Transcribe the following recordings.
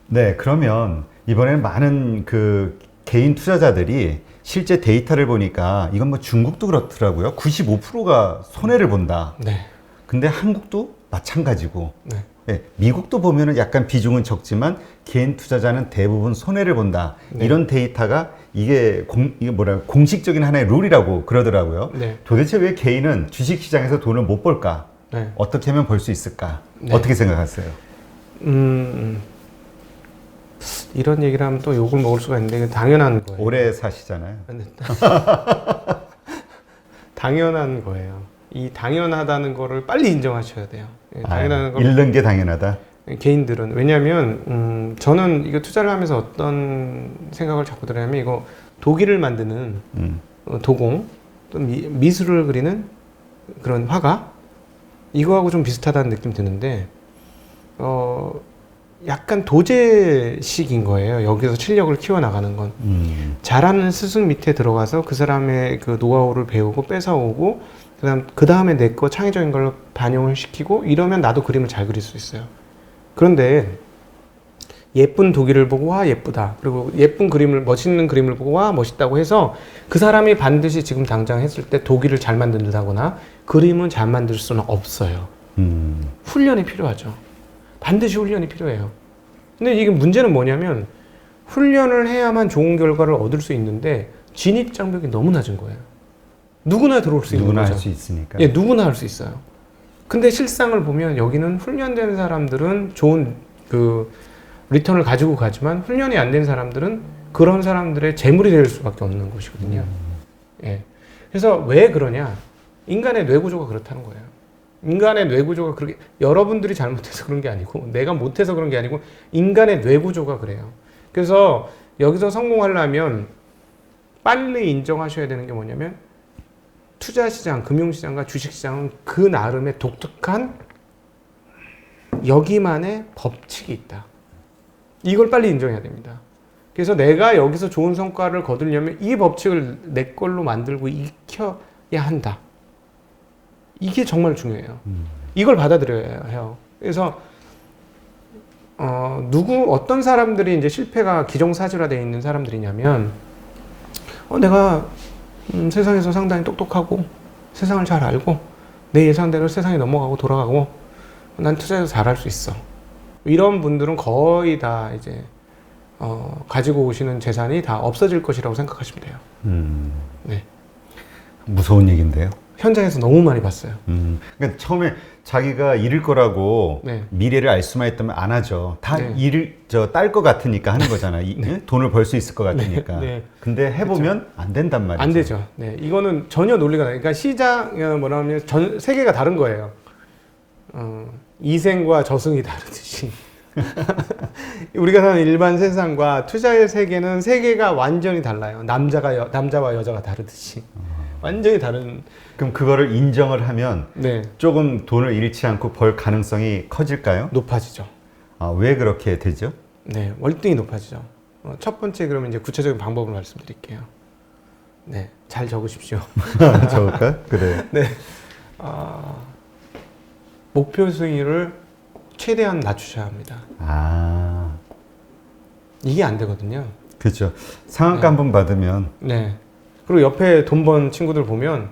네, 그러면 이번에는 많은 그 개인 투자자들이 실제 데이터를 보니까 이건 뭐 중국도 그렇더라고요. 95%가 손해를 본다. 네. 근데 한국도 마찬가지고, 네. 네, 미국도 보면은 약간 비중은 적지만 개인 투자자는 대부분 손해를 본다. 네. 이런 데이터가 이게 뭐라 공식적인 하나의 룰이라고 그러더라고요. 네. 도대체 왜 개인은 주식 시장에서 돈을 못 벌까? 네. 어떻게 하면 벌 수 있을까? 네. 어떻게 생각하세요? 이런 얘기를 하면 또 욕을 먹을 수가 있는데 이건 당연한 거예요. 오래 사시잖아요. 당연한 거예요. 이 당연하다는 거를 빨리 인정하셔야 돼요. 당연한 걸 잃는 게 당연하다. 개인들은 왜냐하면 저는 이거 투자를 하면서 어떤 생각을 자꾸 들냐면 이거 도기를 만드는 도공 또는 미술을 그리는 그런 화가 이거하고 좀 비슷하다는 느낌 드는데 약간 도제식인 거예요. 여기서 실력을 키워나가는 건. 잘하는 스승 밑에 들어가서 그 사람의 그 노하우를 배우고 뺏어오고 그 다음에 내 거 창의적인 걸 반영을 시키고 이러면 나도 그림을 잘 그릴 수 있어요. 그런데 예쁜 도기를 보고 와 예쁘다. 그리고 예쁜 그림을 멋있는 그림을 보고 와 멋있다고 해서 그 사람이 반드시 지금 당장 했을 때 도기를 잘 만든다거나 그림은 잘 만들 수는 없어요. 훈련이 필요하죠. 반드시 훈련이 필요해요. 근데 이게 문제는 뭐냐면 훈련을 해야만 좋은 결과를 얻을 수 있는데 진입 장벽이 너무 낮은 거예요. 누구나 들어올 수 있는 누구나 거죠. 할 수 있으니까. 예, 누구나 할 수 있어요. 근데 실상을 보면 여기는 훈련된 사람들은 좋은 그 리턴을 가지고 가지만 훈련이 안 된 사람들은 그런 사람들의 재물이 될 수밖에 없는 곳이거든요. 예. 그래서 왜 그러냐? 인간의 뇌 구조가 그렇다는 거예요. 인간의 뇌 구조가 그렇게 여러분들이 잘못해서 그런 게 아니고 내가 못해서 그런 게 아니고 인간의 뇌 구조가 그래요. 그래서 여기서 성공하려면 빨리 인정하셔야 되는 게 뭐냐면 투자시장, 금융시장과 주식시장은 그 나름의 독특한 여기만의 법칙이 있다. 이걸 빨리 인정해야 됩니다. 그래서 내가 여기서 좋은 성과를 거두려면 이 법칙을 내 걸로 만들고 익혀야 한다. 이게 정말 중요해요. 이걸 받아들여야 해요. 그래서 어떤 사람들이 이제 실패가 기정사실화되어 있는 사람들이냐면 내가 세상에서 상당히 똑똑하고 세상을 잘 알고 내 예상대로 세상이 넘어가고 돌아가고 난 투자해서 잘할 수 있어. 이런 분들은 거의 다 이제 가지고 오시는 재산이 다 없어질 것이라고 생각하시면 돼요. 네. 무서운 얘기인데요. 현장에서 너무 많이 봤어요. 그러니까 처음에 자기가 잃을 거라고 네. 미래를 알 수만 있다면 안 하죠. 다 네. 딸 것 같으니까 하는 거잖아. 네. 돈을 벌 수 있을 것 같으니까. 네. 근데 해보면 그렇죠. 안 된단 말이죠. 안 되죠. 네. 이거는 전혀 논리가 다르니까 그러니까 시장 뭐라 하면 세계가 다른 거예요. 이생과 저승이 다르듯이 우리가 사는 일반 세상과 투자의 세계는 세계가 완전히 달라요. 남자와 여자가 다르듯이 완전히 다른. 그럼 그거를 인정을 하면 네. 조금 돈을 잃지 않고 벌 가능성이 커질까요? 높아지죠. 왜 그렇게 되죠? 네, 월등히 높아지죠. 첫 번째 그러면 이제 구체적인 방법을 말씀드릴게요. 네, 잘 적으십시오. 적을까? 그래. 네, 목표 수익률을 최대한 낮추셔야 합니다. 이게 안 되거든요. 그렇죠. 상한가 네. 한번 받으면. 네. 그리고 옆에 돈 번 친구들 보면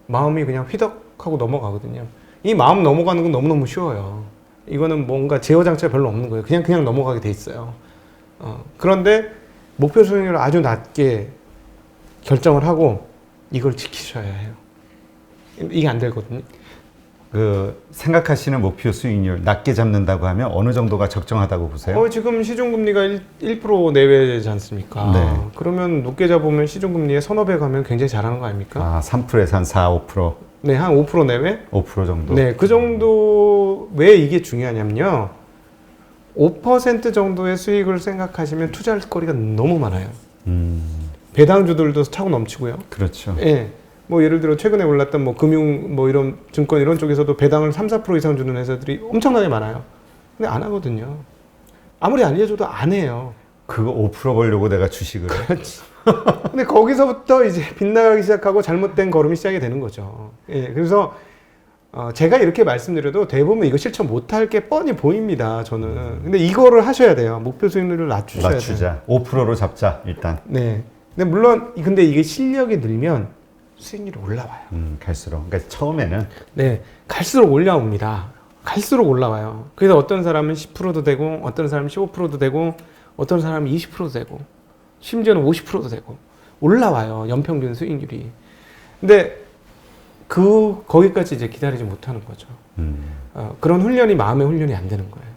마음이 그냥 휘덕하고 넘어가거든요. 이 마음 넘어가는 건 너무너무 쉬워요. 이거는 뭔가 제어 장치가 별로 없는 거예요. 그냥 넘어가게 돼 있어요. 그런데 목표 수익률을 아주 낮게 결정을 하고 이걸 지키셔야 해요. 이게 안 되거든요. 생각하시는 목표 수익률 낮게 잡는다고 하면 어느 정도가 적정하다고 보세요? 지금 시중금리가 1% 내외지 않습니까? 네. 그러면 높게 잡으면 시중금리에 서너 배 가면 굉장히 잘하는 거 아닙니까? 3%에서 한 4, 5%? 네, 한 5% 내외? 5% 정도? 네, 그 정도. 왜 이게 중요하냐면요. 5% 정도의 수익을 생각하시면 투자할 거리가 너무 많아요. 배당주들도 차고 넘치고요. 그렇죠. 예. 뭐 예를 들어 최근에 올랐던 뭐 금융 뭐 이런 증권 이런 쪽에서도 배당을 3, 4% 이상 주는 회사들이 엄청나게 많아요. 근데 안 하거든요. 아무리 알려줘도 안 해요. 그거 5% 벌려고 내가 주식을. 그렇지. 근데 거기서부터 이제 빗나가기 시작하고 잘못된 걸음이 시작이 되는 거죠. 예. 그래서 제가 이렇게 말씀드려도 대부분 이거 실천 못할 게 뻔히 보입니다. 저는. 근데 이거를 하셔야 돼요. 목표 수익률을 낮추셔야 돼요. 낮추자. 5%로 잡자 일단. 네. 근데 물론 근데 이게 실력이 늘면 수익률이 올라와요. 갈수록. 그러니까 처음에는 네, 갈수록 올라옵니다. 갈수록 올라와요. 그래서 어떤 사람은 10%도 되고, 어떤 사람은 15%도 되고, 어떤 사람은 20%도 되고, 심지어는 50%도 되고 올라와요. 연평균 수익률이. 근데 거기까지 이제 기다리지 못하는 거죠. 그런 훈련이 마음의 훈련이 안 되는 거예요.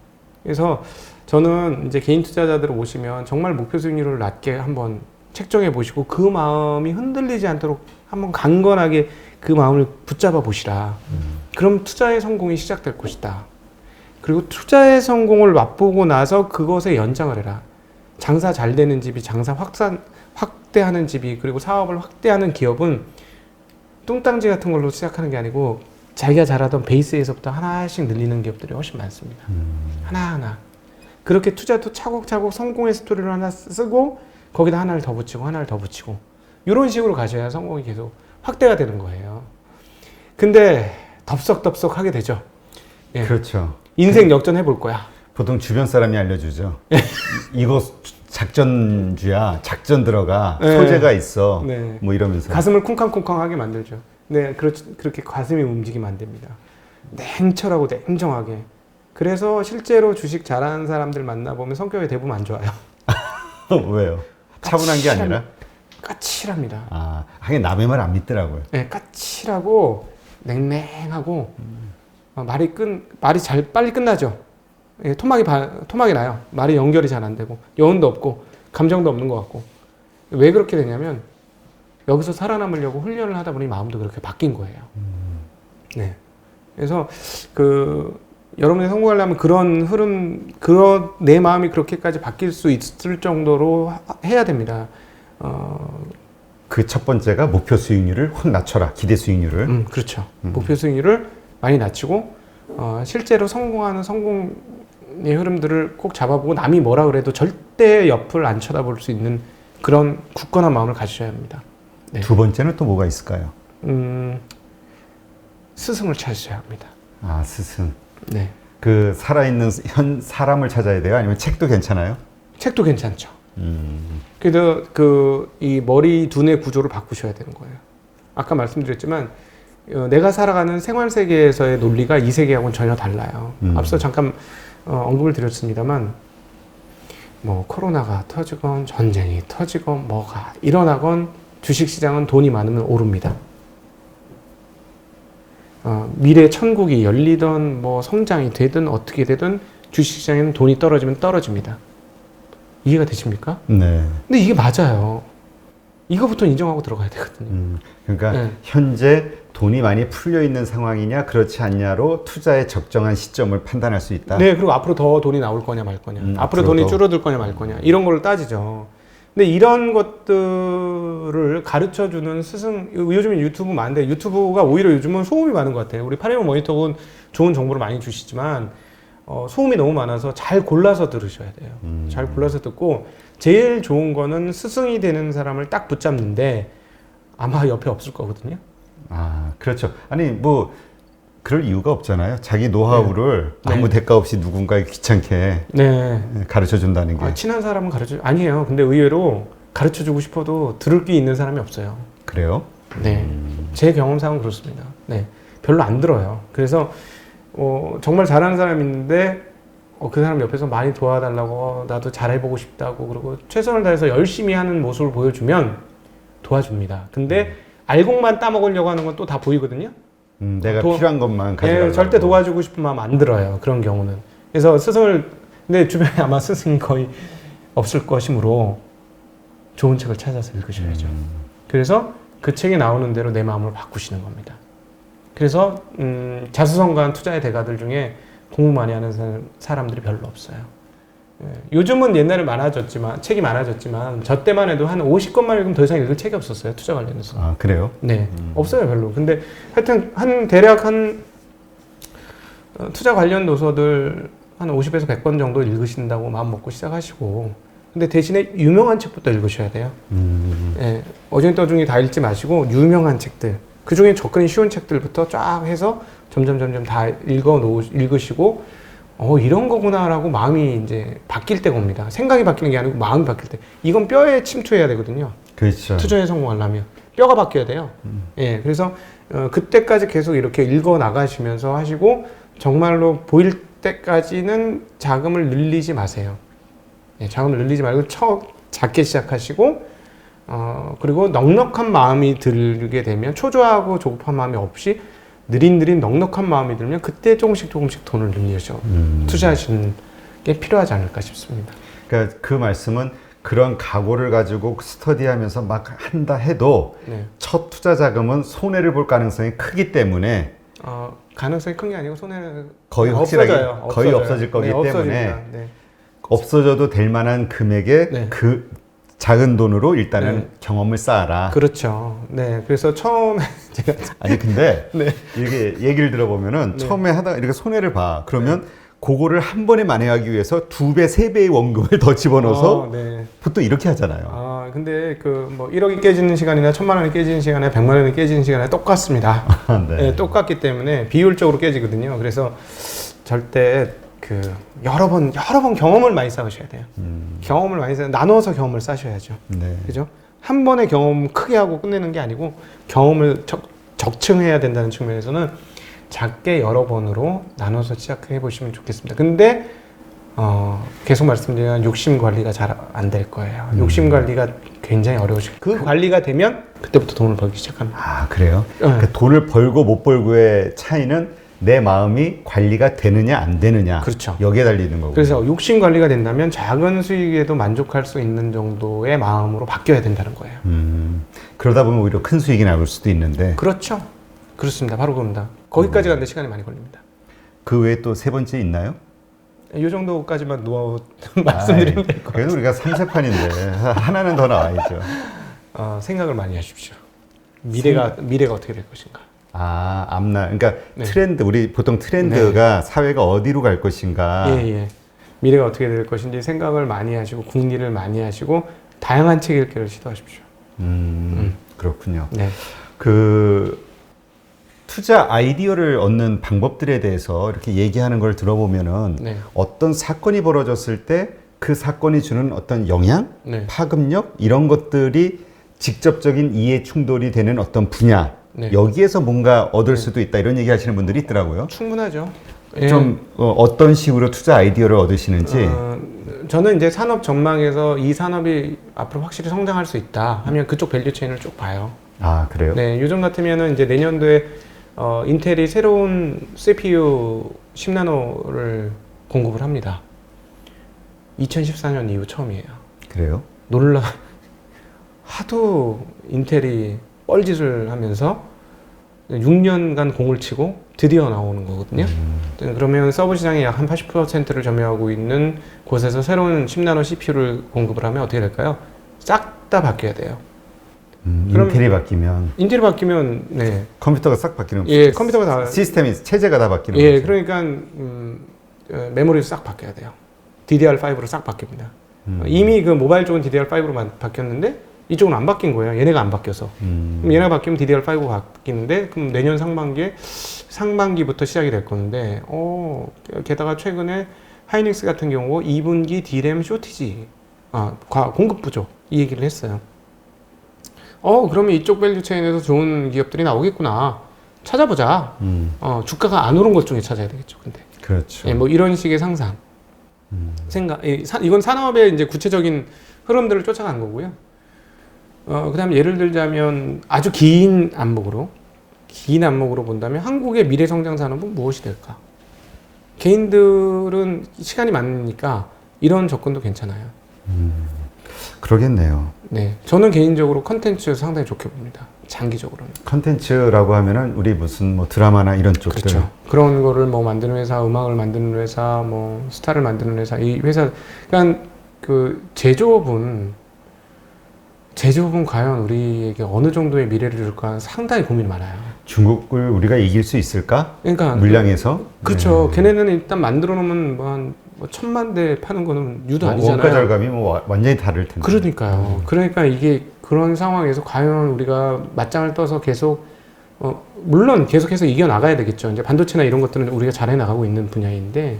그래서 저는 이제 개인 투자자들을 오시면 정말 목표 수익률을 낮게 한번 책정해 보시고 그 마음이 흔들리지 않도록 한번 강건하게 그 마음을 붙잡아 보시라. 그럼 투자의 성공이 시작될 것이다. 그리고 투자의 성공을 맛보고 나서 그것에 연장을 해라. 장사 잘 되는 집이 장사 확대하는 집이 그리고 사업을 확대하는 기업은 뚱땅지 같은 걸로 시작하는 게 아니고 자기가 잘하던 베이스에서부터 하나씩 늘리는 기업들이 훨씬 많습니다. 하나하나. 그렇게 투자도 차곡차곡 성공의 스토리를 하나 쓰고 거기다 하나를 더 붙이고 하나를 더 붙이고 이런 식으로 가셔야 성공이 계속 확대가 되는 거예요. 근데 덥석덥석 하게 되죠. 예. 그렇죠. 인생 역전해 볼 거야. 보통 주변 사람이 알려주죠. 이거 작전주야. 작전 들어가. 네. 소재가 있어. 네. 뭐 이러면서. 가슴을 쿵쾅쿵쾅하게 만들죠. 네, 그렇게 가슴이 움직이면 안 됩니다. 냉철하고 냉정하게. 그래서 실제로 주식 잘하는 사람들 만나보면 성격이 대부분 안 좋아요. 왜요? 차분한 게 아니라? 까칠합니다. 아, 하긴 남의 말 안 믿더라고요. 네, 까칠하고 냉랭하고 말이 빨리 끝나죠. 예, 토막이 나요. 말이 연결이 잘 안 되고 여운도 없고 감정도 없는 것 같고. 왜 그렇게 되냐면 여기서 살아남으려고 훈련을 하다 보니 마음도 그렇게 바뀐 거예요. 네. 그래서 여러분이 성공하려면 그런 흐름, 내 마음이 그렇게까지 바뀔 수 있을 정도로 해야 됩니다. 그 첫 번째가 목표 수익률을 확 낮춰라. 기대 수익률을. 그렇죠. 목표 수익률을 많이 낮추고 실제로 성공하는 성공의 흐름들을 꼭 잡아보고 남이 뭐라 그래도 절대 옆을 안 쳐다볼 수 있는 그런 굳건한 마음을 가지셔야 합니다. 네. 두 번째는 또 뭐가 있을까요? 스승을 찾으셔야 합니다. 아, 스승. 네. 그 살아있는 사람을 찾아야 돼요? 아니면 책도 괜찮아요? 책도 괜찮죠. 그래도 이 머리 두뇌 구조를 바꾸셔야 되는 거예요. 아까 말씀드렸지만 내가 살아가는 생활 세계에서의 논리가 이 세계하고는 전혀 달라요. 앞서 잠깐 언급을 드렸습니다만 뭐 코로나가 터지건 전쟁이 터지건 뭐가 일어나건 주식시장은 돈이 많으면 오릅니다. 미래 천국이 열리던 뭐 성장이 되든 어떻게 되든 주식시장에는 돈이 떨어지면 떨어집니다. 이해가 되십니까? 네. 근데 이게 맞아요. 이거부터 인정하고 들어가야 되거든요. 그러니까 네. 현재 돈이 많이 풀려 있는 상황이냐 그렇지 않냐로 투자의 적정한 시점을 판단할 수 있다. 네, 그리고 앞으로 더 돈이 나올 거냐 말 거냐, 앞으로 돈이 줄어들 거냐 말 거냐 이런 걸 따지죠. 근데 이런 것들을 가르쳐주는 스승, 요즘에 유튜브 많은데 유튜브가 오히려 요즘은 소음이 많은 것 같아요. 우리 파리모 모니터는 좋은 정보를 많이 주시지만 소음이 너무 많아서 잘 골라서 들으셔야 돼요. 잘 골라서 듣고 제일 좋은 거는 스승이 되는 사람을 딱 붙잡는데 아마 옆에 없을 거거든요. 아, 그렇죠. 아니 뭐 그럴 이유가 없잖아요. 자기 노하우를 네. 아무 대가 없이 누군가에게 귀찮게 네. 가르쳐 준다는 게. 친한 사람은 아니에요. 근데 의외로 가르쳐 주고 싶어도 들을 게 있는 사람이 없어요. 그래요? 네. 제 경험상은 그렇습니다. 네. 별로 안 들어요. 그래서 정말 잘하는 사람이 있는데 그 사람 옆에서 많이 도와달라고 나도 잘해보고 싶다고 그러고 최선을 다해서 열심히 하는 모습을 보여주면 도와줍니다. 근데 알곡만 따먹으려고 하는 건 또 다 보이거든요. 내가 필요한 것만 가져가려고. 네, 절대 도와주고 싶은 마음 안 들어요. 그런 경우는. 그래서 근데 주변에 아마 스승이 거의 없을 것이므로 좋은 책을 찾아서 읽으셔야죠. 그래서 그 책에 나오는 대로 내 마음을 바꾸시는 겁니다. 그래서 자수성가한 투자의 대가들 중에 공부 많이 하는 사람들이 별로 없어요. 요즘은 옛날에 책이 많아졌지만 저 때만 해도 한 50권만 읽으면 더 이상 읽을 책이 없었어요. 투자 관련해서. 아, 그래요? 네. 없어요, 별로. 근데 하여튼 대략 투자 관련 도서들 한 50에서 100권 정도 읽으신다고 마음 먹고 시작하시고 근데 대신에 유명한 책부터 읽으셔야 돼요. 어중이 떠중이 다 읽지 마시고 유명한 책들 그 중에 접근이 쉬운 책들부터 쫙 해서 점점 다 읽으시고 이런 거구나라고 마음이 이제 바뀔 때가 옵니다. 생각이 바뀌는 게 아니고 마음이 바뀔 때. 이건 뼈에 침투해야 되거든요. 그렇죠. 투자에 성공하려면 뼈가 바뀌어야 돼요. 예, 그래서 그때까지 계속 이렇게 읽어 나가시면서 하시고 정말로 보일 때까지는 자금을 늘리지 마세요. 예, 자금을 늘리지 말고 작게 시작하시고 그리고 넉넉한 마음이 들게 되면 초조하고 조급한 마음이 없이 느린 넉넉한 마음이 들면 그때 조금씩 돈을 늘리셔 투자하시는 게 필요하지 않을까 싶습니다. 그러니까 그 말씀은 그런 각오를 가지고 스터디하면서 막 한다 해도 네. 첫 투자 자금은 손해를 볼 가능성이 크기 때문에 가능성이 큰 게 아니고 손해는 거의 확실하게 없어져요. 거의 없어질 거기 네, 때문에 없어집니다. 네. 없어져도 될 만한 금액의 네. 그 작은 돈으로 일단은 네. 경험을 쌓아라. 그렇죠. 네, 그래서 처음에 제가 아니 근데 네. 이렇게 얘기를 들어보면은 네. 처음에 하다가 이렇게 손해를 봐. 그러면 그거를 한 번에 만회하기 위해서 2배, 3배의 원금을 더 집어넣어서 네. 보통 이렇게 하잖아요. 근데 뭐 1억이 깨지는 시간이나 1,000만 원이 깨지는 시간이나 100만 원이 깨지는 시간이나 똑같습니다. 네. 네, 똑같기 때문에 비율적으로 깨지거든요. 그래서 절대 여러 번 경험을 많이 쌓으셔야 돼요. 경험을 많이 나눠서 경험을 쌓으셔야죠. 네. 그죠? 한 번에 경험 크게 하고 끝내는 게 아니고 경험을 적층해야 된다는 측면에서는 작게 여러 번으로 나눠서 시작해 보시면 좋겠습니다. 근데 계속 말씀드리면 욕심 관리가 잘 안 될 거예요. 욕심 관리가 굉장히 어려우시고 그 관리가 되면 그때부터 돈을 벌기 시작합니다. 아 그래요? 네. 그러니까 돈을 벌고 못 벌고의 차이는 내 마음이 관리가 되느냐 안 되느냐. 그렇죠. 여기에 달리는 거고. 그래서 욕심 관리가 된다면 작은 수익에도 만족할 수 있는 정도의 마음으로 바뀌어야 된다는 거예요. 그러다 보면 오히려 큰 수익이 나올 수도 있는데 그렇죠. 그렇습니다. 바로 그겁니다. 거기까지 가는데 시간이 많이 걸립니다. 그 외에 또 세 번째 있나요? 이 정도까지만 노하우 말씀드리면 될 것 같아요. 그래도 우리가 3세판인데 하나는 더 나와야죠. 생각을 많이 하십시오. 미래가 어떻게 될 것인가. 앞날. 그러니까 네. 트렌드, 우리 보통 트렌드가 사회가 어디로 갈 것인가. 예. 미래가 어떻게 될 것인지 생각을 많이 하시고 궁리를 많이 하시고 다양한 책 읽기를 시도하십시오. 그렇군요. 네. 투자 아이디어를 얻는 방법들에 대해서 이렇게 얘기하는 걸 들어보면은 네. 어떤 사건이 벌어졌을 때 그 사건이 주는 어떤 영향, 네. 파급력 이런 것들이 직접적인 이해 충돌이 되는 어떤 분야 네. 여기에서 뭔가 얻을 수도 있다 이런 얘기 하시는 분들이 있더라고요. 충분하죠. 예. 좀 어떤 식으로 투자 아이디어를 얻으시는지. 저는 이제 산업 전망에서 이 산업이 앞으로 확실히 성장할 수 있다 하면 그쪽 밸류 체인을 쭉 봐요. 그래요? 네, 요즘 같으면은 이제 내년도에 인텔이 새로운 CPU 10나노를 공급을 합니다. 2014년 이후 처음이에요. 그래요? 하도 인텔이 뻘짓을 하면서 6년간 공을 치고 드디어 나오는 거거든요. 그러면 서브 시장의 약 한 80%를 점유하고 있는 곳에서 새로운 10나노 CPU를 공급을 하면 어떻게 될까요? 싹 다 바뀌어야 돼요. 인텔이 바뀌면 인텔이 바뀌면 네. 컴퓨터가 싹 바뀌는 컴퓨터가 다 시스템이 체제가 다 바뀌는 예, 거죠. 그러니까 메모리도 싹 바뀌어야 돼요. DDR5로 싹 바뀝니다. 이미 그 모바일 쪽은 DDR5로 바뀌었는데 이쪽은 안 바뀐 거예요. 얘네가 안 바뀌어서. 그럼 얘네가 바뀌면 DDR5가 바뀌는데 그럼 내년 상반기부터 시작이 될 건데 게다가 최근에 하이닉스 같은 경우 2분기 D램 쇼티지 공급 부족 이 얘기를 했어요. 그러면 이쪽 밸류 체인에서 좋은 기업들이 나오겠구나. 찾아보자. 주가가 안 오른 것 중에 찾아야 되겠죠. 근데. 그렇죠. 예, 뭐 이런 식의 상상. 이건 산업의 이제 구체적인 흐름들을 쫓아간 거고요. 그다음에 예를 들자면 아주 긴 안목으로 본다면 한국의 미래 성장 산업은 무엇이 될까? 개인들은 시간이 많으니까 이런 접근도 괜찮아요. 그러겠네요. 네, 저는 개인적으로 컨텐츠 상당히 좋게 봅니다. 장기적으로는. 컨텐츠라고 하면은 우리 무슨 뭐 드라마나 이런 쪽들. 그렇죠. 그런 거를 뭐 만드는 회사, 음악을 만드는 회사, 뭐 스타를 만드는 회사, 이 회사, 그러니까 그 제조업은 과연 우리에게 어느 정도의 미래를 줄까 상당히 고민이 많아요. 중국을 우리가 이길 수 있을까? 그러니까 물량에서. 그렇죠. 걔네는 일단 만들어 놓으면 뭐 1,000만 대 파는 거는 유도 아니잖아요. 원가 절감이 뭐 완전히 다를 텐데. 그러니까요. 그러니까 이게 그런 상황에서 과연 우리가 맞짱을 떠서 계속 물론 계속해서 이겨 나가야 되겠죠. 이제 반도체나 이런 것들은 우리가 잘해 나가고 있는 분야인데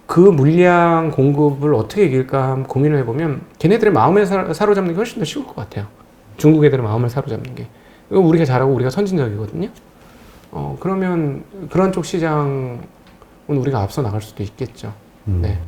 그 물량 공급을 어떻게 이길까 한번 고민을 해보면 걔네들의 마음을 사로잡는 게 훨씬 더 쉬울 것 같아요. 중국 애들의 마음을 사로잡는 게. 이거 우리가 잘하고 우리가 선진적이거든요. 그러면 그런 쪽 시장은 우리가 앞서 나갈 수도 있겠죠. 네.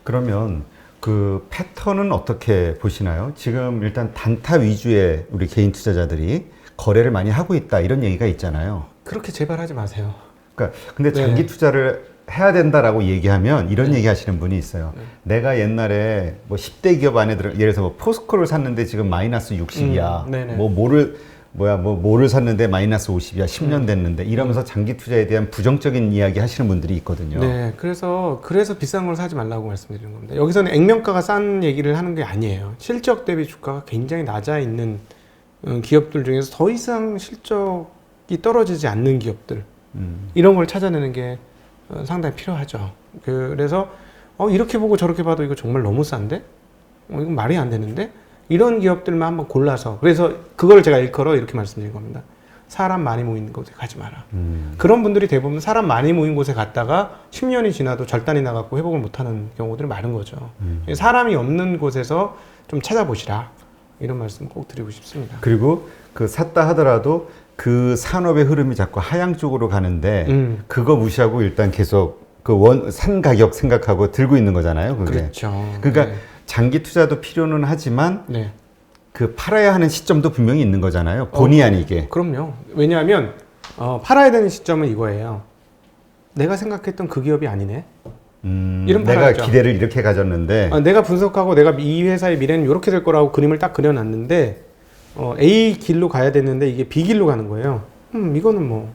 그러면 그 패턴은 어떻게 보시나요? 지금 일단 단타 위주의 우리 개인 투자자들이 거래를 많이 하고 있다 이런 얘기가 있잖아요. 그렇게 제발 하지 마세요. 그러니까 근데 네. 장기 투자를 해야 된다라고 얘기하면 이런 네. 얘기 하시는 분이 있어요. 네. 내가 옛날에 뭐 10대 기업 안에 들어, 예를 들어서 뭐 포스코를 샀는데 지금 마이너스 60이야. 네네. 뭐를 샀는데 마이너스 50이야. 10년 됐는데 이러면서 장기 투자에 대한 부정적인 이야기 하시는 분들이 있거든요. 네, 그래서 비싼 걸 사지 말라고 말씀드리는 겁니다. 여기서는 액면가가 싼 얘기를 하는 게 아니에요. 실적 대비 주가가 굉장히 낮아 있는 기업들 중에서 더 이상 실적이 떨어지지 않는 기업들 이런 걸 찾아내는 게 상당히 필요하죠. 그래서 이렇게 보고 저렇게 봐도 이거 정말 너무 싼데? 이건 말이 안 되는데? 이런 기업들만 한번 골라서 그래서 그걸 제가 일컬어 이렇게 말씀드린 겁니다. 사람 많이 모이는 곳에 가지 마라. 그런 분들이 대부분 사람 많이 모인 곳에 갔다가 10년이 지나도 절단이 나갖고 회복을 못하는 경우들이 많은 거죠. 사람이 없는 곳에서 좀 찾아보시라. 이런 말씀 꼭 드리고 싶습니다. 그리고 그 샀다 하더라도 그 산업의 흐름이 자꾸 하향 쪽으로 가는데 그거 무시하고 일단 계속 그 산 가격 생각하고 들고 있는 거잖아요. 그게. 그렇죠. 그러니까 네. 장기 투자도 필요는 하지만 네. 그 팔아야 하는 시점도 분명히 있는 거잖아요. 본의 아니게. 그럼요. 왜냐하면 팔아야 되는 시점은 이거예요. 내가 생각했던 그 기업이 아니네. 이런 내가 팔아야죠. 기대를 이렇게 가졌는데 내가 분석하고 내가 이 회사의 미래는 이렇게 될 거라고 그림을 딱 그려놨는데 A 길로 가야 됐는데 이게 B 길로 가는 거예요. 이거는 뭐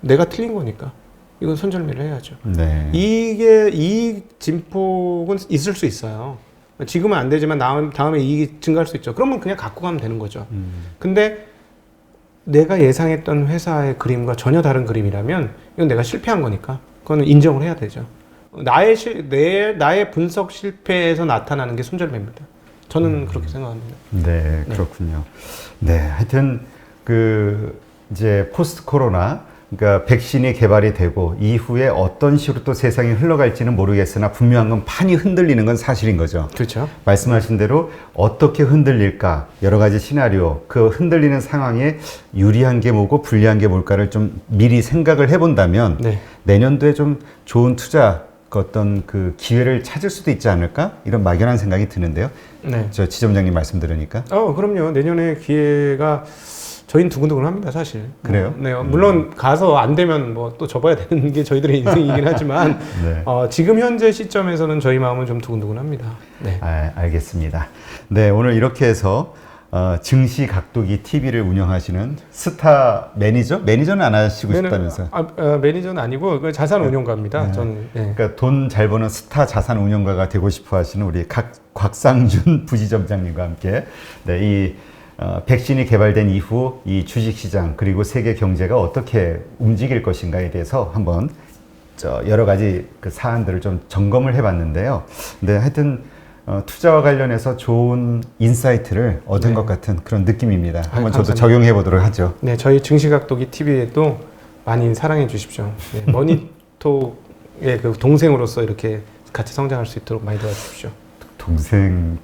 내가 틀린 거니까 이건 손절매를 해야죠. 네. 이게 이익 진폭은 있을 수 있어요. 지금은 안 되지만 다음에 이익이 증가할 수 있죠. 그러면 그냥 갖고 가면 되는 거죠. 근데 내가 예상했던 회사의 그림과 전혀 다른 그림이라면 이건 내가 실패한 거니까 그거는 인정을 해야 되죠. 나의 분석 실패에서 나타나는 게 손절매입니다. 저는 그렇게 생각합니다. 네, 그렇군요. 네, 하여튼 이제 포스트 코로나, 그러니까 백신이 개발이 되고 이후에 어떤 식으로 또 세상이 흘러갈지는 모르겠으나 분명한 건 판이 흔들리는 건 사실인 거죠. 그렇죠. 말씀하신 대로 어떻게 흔들릴까 여러 가지 시나리오, 그 흔들리는 상황에 유리한 게 뭐고 불리한 게 뭘까를 좀 미리 생각을 해본다면 네. 내년도에 좀 좋은 투자 어떤 그 기회를 찾을 수도 있지 않을까 이런 막연한 생각이 드는데요. 네. 저 지점장님 말씀 들으니까. 그럼요. 내년에 기회가 저희는 두근두근합니다, 사실. 그래요? 네, 물론 가서 안 되면 뭐 또 접어야 되는 게 저희들의 인생이긴 하지만 네. 지금 현재 시점에서는 저희 마음은 좀 두근두근합니다. 네. 알겠습니다. 네, 오늘 이렇게 해서 증시 각도기 TV를 운영하시는 스타 매니저는 안 하시고 싶다면서요? 매니저는 아니고 그 자산 운용가입니다. 저는. 네. 그러니까 돈 잘 버는 스타 자산 운용가가 되고 싶어 하시는 우리 곽상준 부지점장님과 함께 이 백신이 개발된 이후 이 주식시장 그리고 세계 경제가 어떻게 움직일 것인가에 대해서 한번 여러 가지 그 사안들을 좀 점검을 해봤는데요. 네, 하여튼 투자와 관련해서 좋은 인사이트를 얻은 것 같은 그런 느낌입니다. 한번 저도 감사합니다. 적용해 보도록 하죠. 네, 저희 증시각도기 TV에도 많이 사랑해 주십시오. 네, 머니톡의 그 동생으로서 이렇게 같이 성장할 수 있도록 많이 도와주십시오. 동생.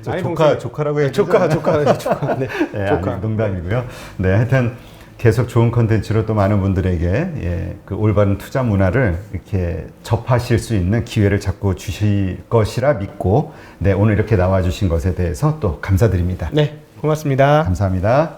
나이 조카라고 해야 조카. 네, 네, 조카. 아니, 농담이고요. 네, 하여튼 계속 좋은 컨텐츠로 또 많은 분들에게 그 올바른 투자 문화를 이렇게 접하실 수 있는 기회를 자꾸 주실 것이라 믿고 오늘 이렇게 나와 주신 것에 대해서 또 감사드립니다. 네, 고맙습니다. 감사합니다.